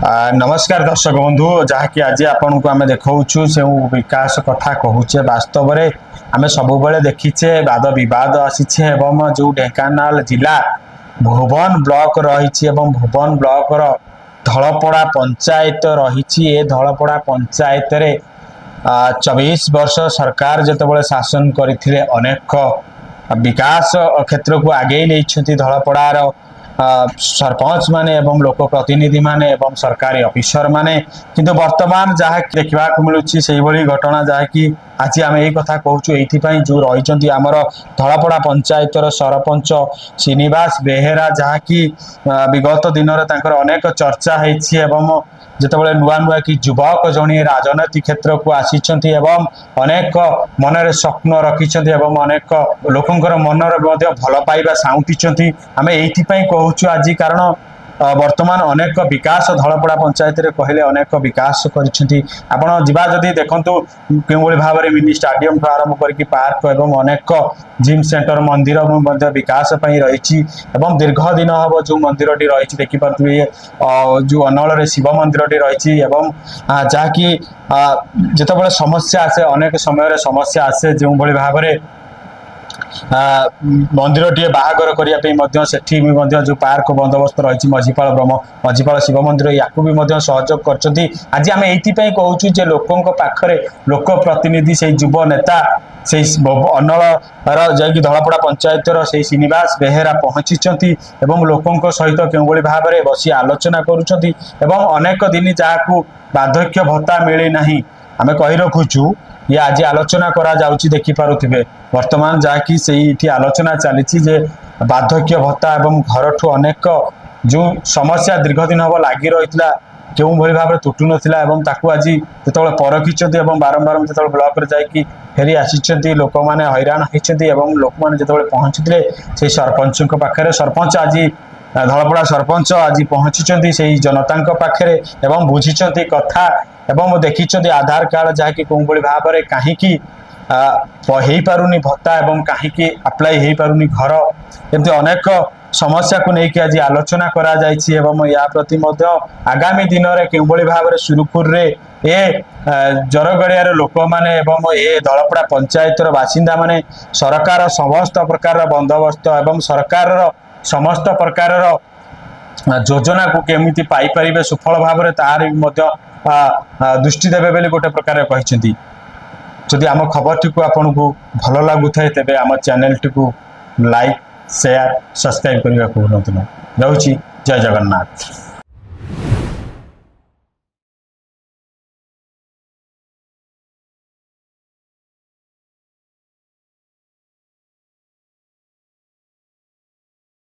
नमस्कार दर्शक बंधु जहाँकि आज आपन को आम देखा से विकास कथा कहूचे वास्तव में आम सब देखीचे वाद बद आसीचे एवं जो ढेंकानाल जिला भुवन ब्लॉक रही भुवन ब्लॉक धलपड़ा पंचायत रही धलपड़ा पंचायत रे 24 वर्ष सरकार जिते शासन करते अनेक विकास क्षेत्र को आगे नहीं धलपड़ार सरपंच माने एवं लोक प्रतिनिधि माने एवं सरकारी ऑफिसर माने किंतु वर्तमान जहाँ देखा मिलूँ से घटना जहाँकि आज आम यही कथा कहूँ ये जो रही आमर धलपड़ा पंचायतर सरपंच श्रीनिवास बेहेरा जहाँकि विगत दिन में अनेक चर्चा होती जितेबाला नुआ नुआ कि युवक जड़े राजनीति क्षेत्र को आसी अनेक मनरे स्वप्न रखिंट अनेक लोकंर मनर भल पाइबा साउंटी आम ये कहूँ आज कारण वर्तमान अनेक विकास धलपड़ा पंचायत रे कहले अनेक विकास करपण जीवा जदि देखु के भाव में मिनी स्टाडियम आरंभ करके पार्क एवं अनेक जिम सेंटर मंदिर विकास रही दीर्घ दिन हम जो मंदिर रही देखिपे जो अनल शिव मंदिर रही जहाँकि जिते समस्या आसे अनेक समय समस्या आसे जो भाव में मंदिर टे बाहागर करने जो पार्क बंदोबस्त रही मझीपाल शिव मंदिर या भी सहयोग कर आज आम ये कहूँ जे लोकों पाखरे लोक प्रतिनिधि से युव नेता से अनल जा धलपड़ा पंचायतर से श्रीनिवास बेहेरा पहुंची लोकों सहित के भाव में बसी आलोचना करेक दिन जहाँ बार्धक्य भत्ता मिले ना आम कही रखुचु ये आज आलोचना करा जाउची देखि पारुथिबे वर्तमान जहाँकि से आलोचना चली जे बार्धक्य भत्ता एवं घर ठू अनेक जो समस्या दीर्घ दिन हम लगी रही क्यों भाई भाव तुटु नाला आज जो परखी बारंबार जो ब्लॉक रे जाकि फेरी आसी लोक मैंने हैरान होती लोक मैंने जो पहुँचते से सरपंच पाखे सरपंच आज धलपड़ा सरपंच आज पहुँची से जनता पाखे एवं बुझी कथा एवं देखी आधार कार्ड जहाँकि कौन भाव में कहीं हो पारुनी भत्ता एवं कहीं अप्लाई हो पारुनी घर एमती अनेक समस्या को लेकिन आज आलोचना करा जायछि एवं या प्रति आगामी दिन में के भाव में सुरुखुर ये जरगड़िया लोक मैंने एवं ये धलपड़ा पंचायतर बासिंदा माने सरकार समस्त प्रकार बंदोबस्त एवं सरकार समस्त प्रकार योजना को केमिति पाई परिबे सुफल भाव में तार दृष्टि देवे बोली गोटे प्रकार कहते जदि आम खबर टी आपन को भल लगु थाए तेबे आम चैनल टी को लाइक शेयर सब्सक्राइब करने को भूलु ना। रहुछि जय जगन्नाथ।